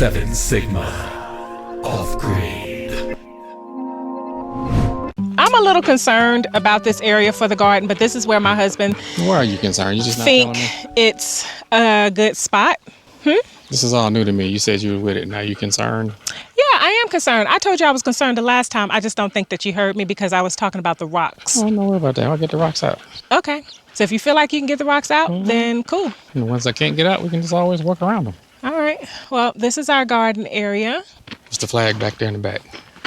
7 Sigma Offgrid. I'm a little concerned about this area for the garden, but this is where my husband Why are you concerned? You just not telling me? It's a good spot. This is all new to me. You said you were with it. Now you concerned? Yeah, I am concerned. I told you I was concerned the last time. I just don't think that you heard me because I was talking about the rocks. Oh, don't worry about that. I'll get the rocks out. Okay. So if you feel like you can get the rocks out, then cool. And the ones I can't get out, we can just always work around them. All right. Well, this is our garden area. It's the flag back there in the back.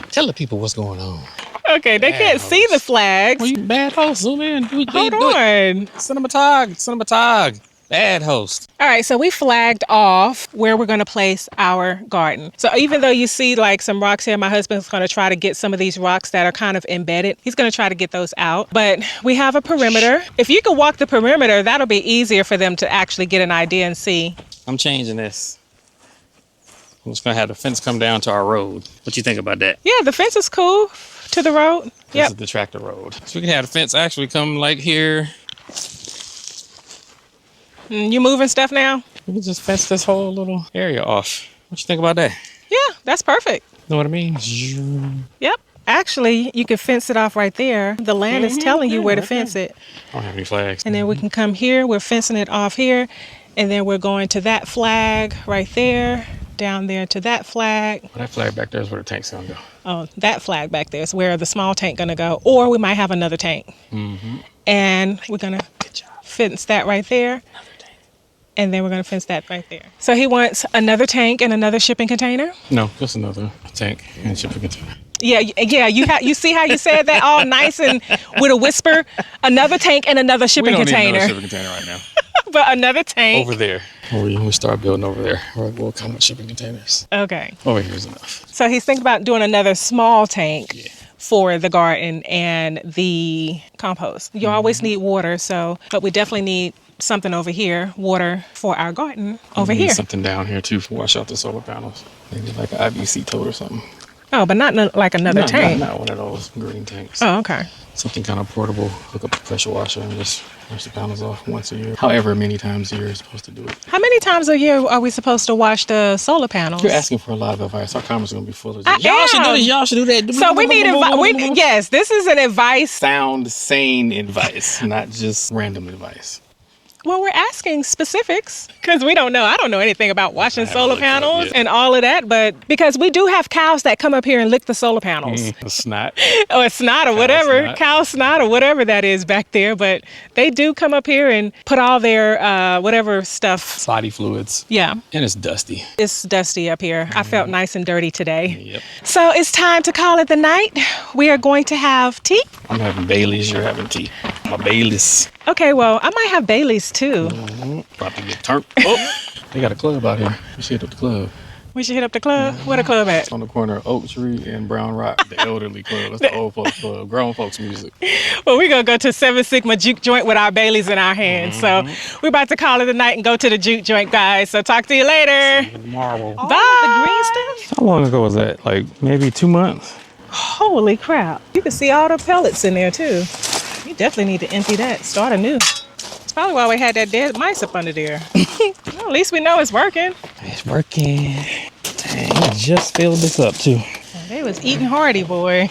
Tell the people what's going on. Okay, they can't see the flags. Well, you bad host. Zoom in. Hold on. Cinematog. Bad host. All right, so we flagged off where we're going to place our garden. So even though you see like some rocks here, my husband's going to try to get some of these rocks that are kind of embedded. He's going to try to get those out. But we have a perimeter. If you could walk the perimeter, that'll be easier for them to actually get an idea and see. I'm changing this. I'm just going to have the fence come down to our road. What you think about that? Yeah, the fence is cool to the road. This is the tractor road. So we can have the fence actually come like here. You moving stuff now? We can just fence this whole little area off. What you think about that? Yeah, that's perfect. Know what I mean? Yep. Actually, you can fence it off right there. The land is telling you where to fence it. I don't have any flags. And then we can come here. We're fencing it off here. And then we're going to that flag right there. Down there to that flag. Well, that flag back there is where the tank's going to go. Oh, that flag back there is where the small tank going to go. Or we might have another tank. Mm-hmm. And we're going to fence that right there. And then we're going to fence that right there. So he wants another tank and another shipping container? No, just another tank and shipping container. Yeah. You see how you said that all nice and with a whisper? Another tank and another shipping container. We don't need another shipping container right now. But another tank. Over there. When we start building over there, we'll come with shipping containers. Okay. Over here's enough. So he's thinking about doing another small tank for the garden and the compost. You always need water, but we definitely need something over here, water for our garden over here. Something down here too for wash out the solar panels. Maybe like an IBC tote or something. Oh, but not like another tank. Not one of those green tanks. Oh, okay. Something kind of portable. Hook up a pressure washer and just wash the panels off once a year. However many times a year you're supposed to do it. How many times a year are we supposed to wash the solar panels? You're asking for a lot of advice. Our comments are going to be full of this. Y'all should do this. Y'all should do that. So we need advice. Yes, this is an advice. Sound, sane advice, not just random advice. Well, we're asking specifics because we don't know. I don't know anything about washing solar panels and all of that, but because we do have cows that come up here and lick the solar panels. A snot. Or a snot or whatever. Cow snot or whatever that is back there. But they do come up here and put all their whatever stuff. Body fluids. Yeah. And it's dusty. It's dusty up here. I felt nice and dirty today. Yep. So it's time to call it the night. We are going to have tea. I'm having Bailey's. You're having tea. My Bailey's. Okay, well, I might have Bailey's too. About to get turned. Oh, they got a club out here. We should hit up the club. We should hit up the club? Where the club at? It's on the corner of Oak Tree and Brown Rock. The elderly club. That's the old folks club. Grown folks music. Well, we're going to go to 7 Sigma Juke joint with our Baileys in our hands. So we're about to call it a night and go to the Juke joint, guys. So talk to you later. See you tomorrow. Bye. The green stuff? How long ago was that? Like maybe 2 months? Holy crap. You can see all the pellets in there too. You definitely need to empty that. Start anew. That's probably why we had that dead mice up under there. Well, at least we know it's working. It's working. Dang, I just filled this up too. They was eating hearty, boy.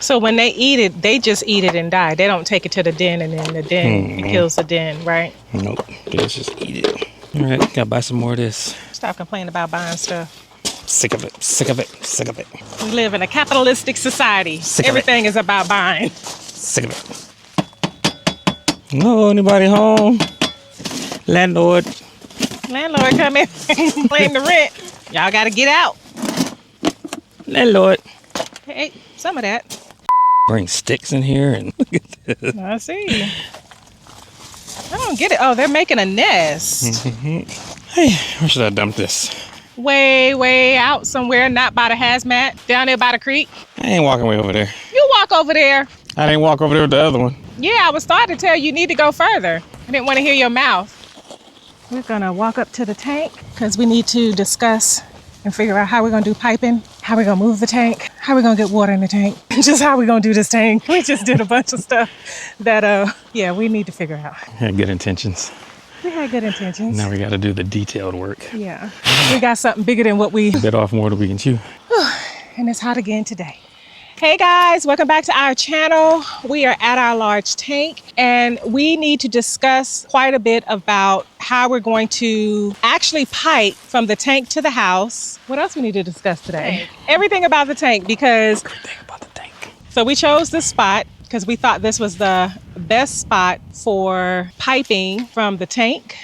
So when they eat it, they just eat it and die. They don't take it to the den and then the den kills the den, right? Nope, they just eat it. All right, gotta buy some more of this. Stop complaining about buying stuff. Sick of it, sick of it, sick of it. We live in a capitalistic society. Everything is about buying. Sick of it. No, anybody home? Landlord. Landlord come in claim the rent. Y'all gotta get out. Landlord. Hey, some of that. Bring sticks in here and look at this. I see. I don't get it. Oh, they're making a nest. Hey, where should I dump this? Way out somewhere, not by the hazmat, down there by the creek. I ain't walking way over there. You walk over there. I didn't walk over there with the other one. Yeah, I was starting to tell you need to go further. I didn't want to hear your mouth. We're gonna walk up to the tank because we need to discuss and figure out how we're gonna do piping, how we're gonna move the tank, how we're gonna get water in the tank, just how we're gonna do this tank. We just did a bunch of stuff that, we need to figure out. Had good intentions. We had good intentions. Now we got to do the detailed work. Yeah. We got something bigger than what we... Bit off more than we can chew. And it's hot again today. Hey guys, welcome back to our channel. We are at our large tank and we need to discuss quite a bit about how we're going to actually pipe from the tank to the house. What else we need to discuss today? Everything about the tank because... Everything about the tank. So we chose this spot because we thought this was the best spot for piping from the tank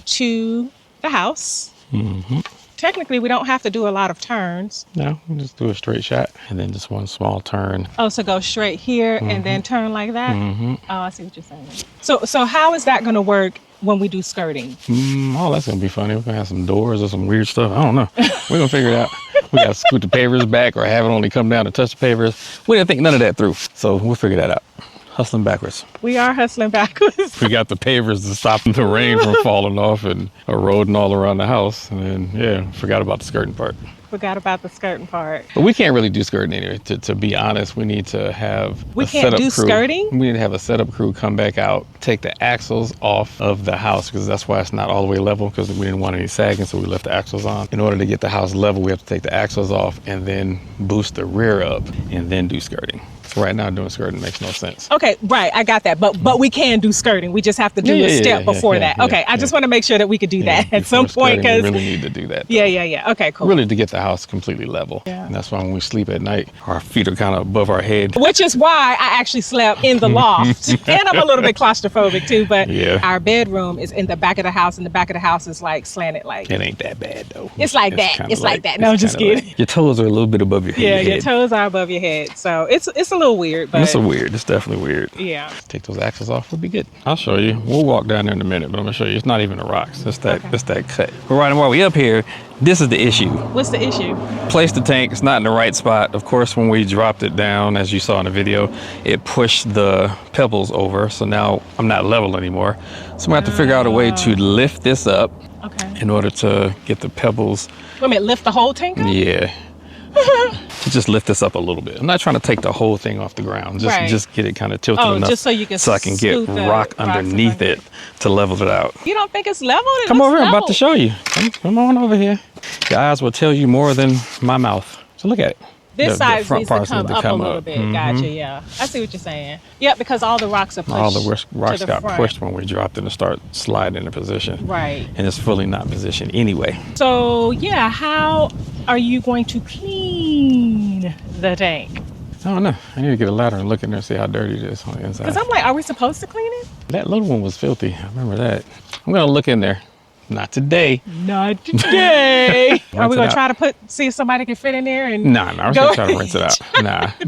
to the house. Mm-hmm. Technically, we don't have to do a lot of turns. No, we'll just do a straight shot and then just one small turn. Oh, so go straight here and then turn like that? Oh, I see what you're saying. So how is that going to work when we do skirting? Oh, that's going to be funny. We're going to have some doors or some weird stuff. I don't know. We're going to figure it out. We got to scoot the pavers back or have it only come down and touch the pavers. We didn't think none of that through. So we'll figure that out. Hustling backwards. We are hustling backwards. We got the pavers to stop the rain from falling off and eroding all around the house. And then, yeah, forgot about the skirting part. Forgot about the skirting part. But we can't really do skirting anyway. To be honest, we need to have We can't do skirting? We need to have a setup crew come back out, take the axles off of the house because that's why it's not all the way level because we didn't want any sagging, so we left the axles on. In order to get the house level, we have to take the axles off and then boost the rear up and then do skirting. So right now doing skirting makes no sense. Okay, right, I got that. But we can do skirting. We just have to do a step before that. Okay, I just want to make sure that we could do that at some point because we really need to do that. Yeah. Okay, cool. Really to get the house completely level. Yeah. And that's why when we sleep at night, our feet are kind of above our head. Which is why I actually slept in the loft. And I'm a little bit claustrophobic too, but our bedroom is in the back of the house and the back of the house is like slanted like. It ain't that bad though. It's like that. It's like that. No, I'm just kidding. Like, your toes are a little bit above your head. Yeah, your toes are above your head. So it's a little weird, but it's weird. It's definitely weird. Yeah. Take those axles off. We'll be good. I'll show you. We'll walk down there in a minute, but I'm gonna show you. It's not even the rocks. It's that. It's that cut. But right while we up here, this is the issue. What's the issue? Place the tank. It's not in the right spot. Of course, when we dropped it down, as you saw in the video, it pushed the pebbles over. So now I'm not level anymore. So I'm gonna have to figure out a way to lift this up. Okay. In order to get the pebbles. Wait a minute. Lift the whole tank up? Yeah. Just lift this up a little bit. I'm not trying to take the whole thing off the ground. Just get it kind of tilted enough just so you can I can get rock underneath it to level it out. You don't think it's level? Come over here. I'm about to show you. Come on over here. Your eyes will tell you more than my mouth. So look at it. This side needs to come up a little bit. Gotcha, yeah. I see what you're saying. Yeah, because all the rocks are pushed. All the rocks got pushed when we dropped it and start sliding into position. Right. And it's fully not positioned anyway. So, yeah, how are you going to clean the tank? I don't know. I need to get a ladder and look in there and see how dirty it is on the inside. Because I'm like, are we supposed to clean it? That little one was filthy. I remember that. I'm going to look in there. Not today. Not today. Are we going to try to see if somebody can fit in there? And Nah, I was going to try to rinse it out.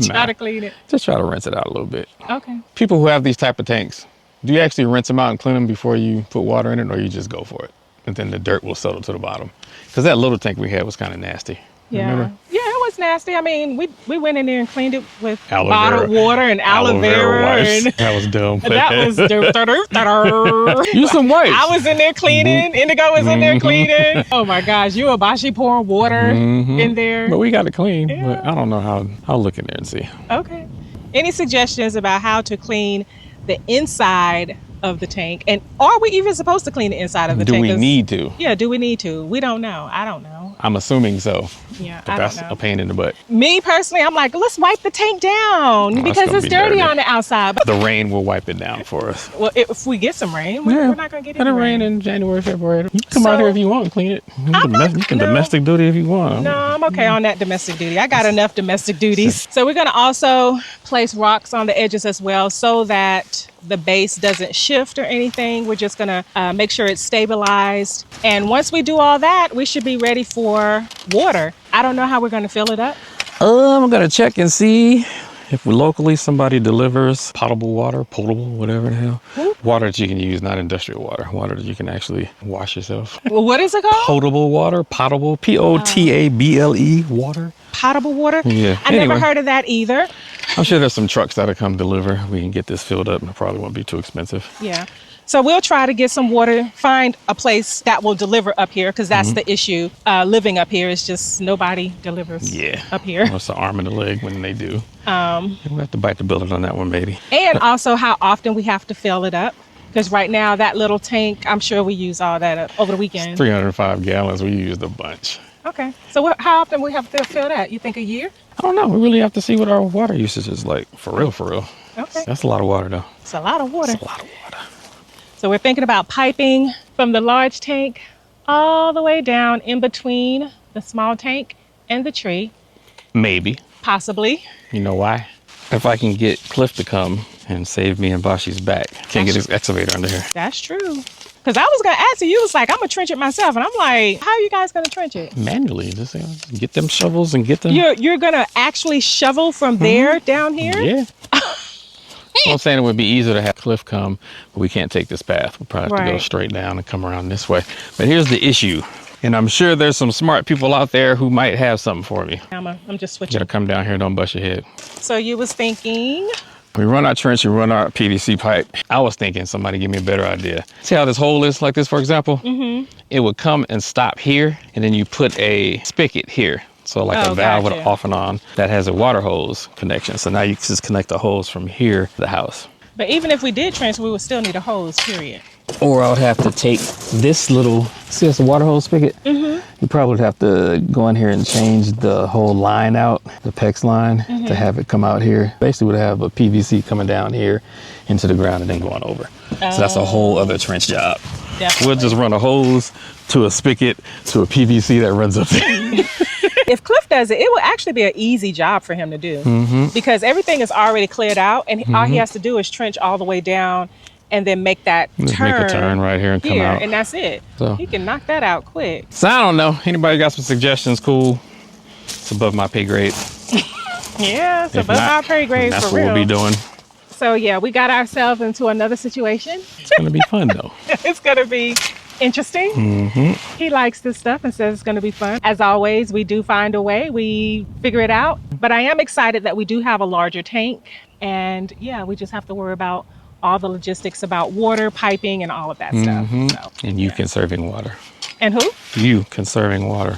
Try to clean it. Just try to rinse it out a little bit. Okay. People who have these type of tanks, do you actually rinse them out and clean them before you put water in it, or you just go for it? And then the dirt will settle to the bottom. Because that little tank we had was kind of nasty. Yeah. Remember? Yeah, it was nasty. I mean, we went in there and cleaned it with aloe bottled water and aloe vera. And that was dumb. That was Use some wipes. I was in there cleaning. Indigo was in there cleaning. Oh my gosh, you were Bashi pouring water in there. But we got it clean. Yeah. But I don't know how. I'll look in there and see. Okay. Any suggestions about how to clean the inside of the tank? And are we even supposed to clean the inside of the tank? Do we need to? Yeah, do we need to? We don't know. I don't know. I'm assuming so. Yeah, but that's a pain in the butt. Me personally, I'm like, let's wipe the tank down because it's dirty on the outside. The rain will wipe it down for us. Well, if we get some rain, we're not going to get any rain in January, February. You can come out here if you want and clean it. You can domestic duty if you want. No, I'm okay on that domestic duty. I got enough domestic duties. So we're going to also place rocks on the edges as well so that the base doesn't shift or anything. We're just going to make sure it's stabilized. And once we do all that, we should be ready for water. I don't know how we're going to fill it up. I'm going to check and see if locally somebody delivers potable water, whatever the hell. Water that you can use, not industrial water. Water that you can actually wash yourself. Well, what is it called? Potable water, potable, P-O-T-A-B-L-E, water. Potable water? Yeah. I never heard of that either. I'm sure there's some trucks that'll come deliver. We can get this filled up and it probably won't be too expensive. Yeah. So we'll try to get some water, find a place that will deliver up here because that's the issue. Living up here is just nobody delivers up here. It's an arm and a leg when they do. We'll have to bite the bullet on that one, maybe. And also how often we have to fill it up. Because right now, that little tank, I'm sure we use all that up over the weekend. 305 gallons. We used a bunch. Okay. So how often we have to fill that? You think a year? I don't know. We really have to see what our water usage is like. For real, for real. Okay. That's a lot of water, though. It's a lot of water. It's a lot of water. So we're thinking about piping from the large tank all the way down in between the small tank and the tree. Maybe. Possibly. You know why? If I can get Cliff to come and save me and Bashi's back. Can't get his excavator under here. That's true. Because I was going to ask you, was like, I'm going to trench it myself. And I'm like, how are you guys going to trench it? Manually. Just get them shovels and get them. You're going to actually shovel from there down here? Yeah. I'm saying it would be easier to have Cliff come, but we can't take this path. We'll probably have to go straight down and come around this way. But here's the issue. And I'm sure there's some smart people out there who might have something for me. I'm just switching. You gotta come down here, don't bust your head. So you was thinking? We run our trench, we run our PVC pipe. I was thinking somebody give me a better idea. See how this hole is like this, for example? Mm-hmm. It would come and stop here, and then you put a spigot here. So like a valve with an off and on that has a water hose connection. So now you can just connect the hose from here to the house. But even if we did trench, we would still need a hose, period. Or I would have to take this little, see it's a water hose spigot? Mm-hmm. You probably would have to go in here and change the whole line out, the PEX line, to have it come out here. Basically would have a PVC coming down here into the ground and then going over. So that's a whole other trench job. Definitely. We'll just run a hose to a spigot to a PVC that runs up there. If Cliff does it, it will actually be an easy job for him to do because everything is already cleared out and all he has to do is trench all the way down and then make that turn. Make a turn right here and come out. And that's it. So he can knock that out quick. So I don't know. Anybody got some suggestions? Cool. It's above my pay grade. Yeah, it's above our pay grade that's for what real. we'll be doing. So yeah, we got ourselves into another situation. It's gonna be fun though. It's gonna be interesting. He likes this stuff and says it's going to be fun. As always, we do find a way. We figure it out. But I am excited that we do have a larger tank. And yeah, we just have to worry about all the logistics about water, piping, and all of that stuff. So, and you conserving water. And who? You conserving water.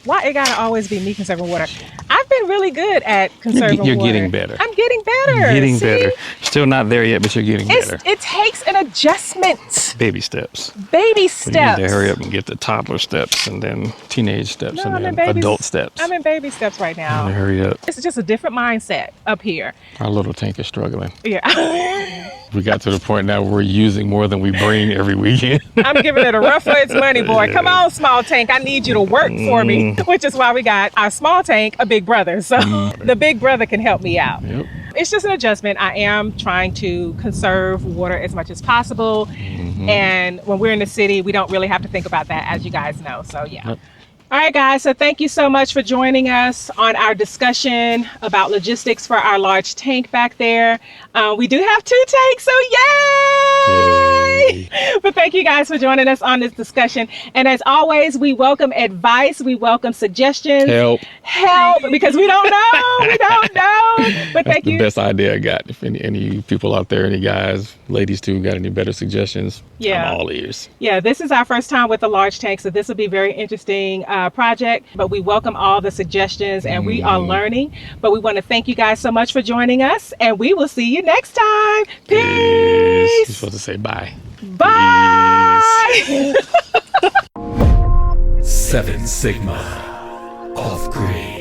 Why it gotta always be me conserving water? I've been really good at conserving water. You're getting better. I'm getting better. You're getting See? better. Still not there yet, but you're getting better. It takes an adjustment. Baby steps. Baby So steps. you need to hurry up and get the toddler steps and then teenage steps No, and I'm then in baby- adult steps. I'm in baby steps right now. Hurry up. It's just a different mindset up here. Our little tank is struggling. Yeah. We got to the point now where we're using more than we bring every weekend. I'm giving it a run for its money, boy. Come on, small tank. I need you to work for me, which is why we got our small tank, a big brother. So the big brother can help me out. Yep. It's just an adjustment. I am trying to conserve water as much as possible. And when we're in the city, we don't really have to think about that, as you guys know. So yeah. Yep. All right, guys. So thank you so much for joining us on our discussion about logistics for our large tank back there. We do have 2 tanks, so yay! But thank you guys for joining us on this discussion. And as always, we welcome advice. We welcome suggestions. Help, because we don't know. We don't know. But thank you. That's the best idea I got. If any people out there, any guys, ladies too, got any better suggestions, I'm all ears. Yeah, this is our first time with the large tank, so this will be a very interesting project, but we welcome all the suggestions and we are learning. But we want to thank you guys so much for joining us, and we will see you next time. Peace. You're supposed to say bye. Bye. 7 Sigma. Off-grid.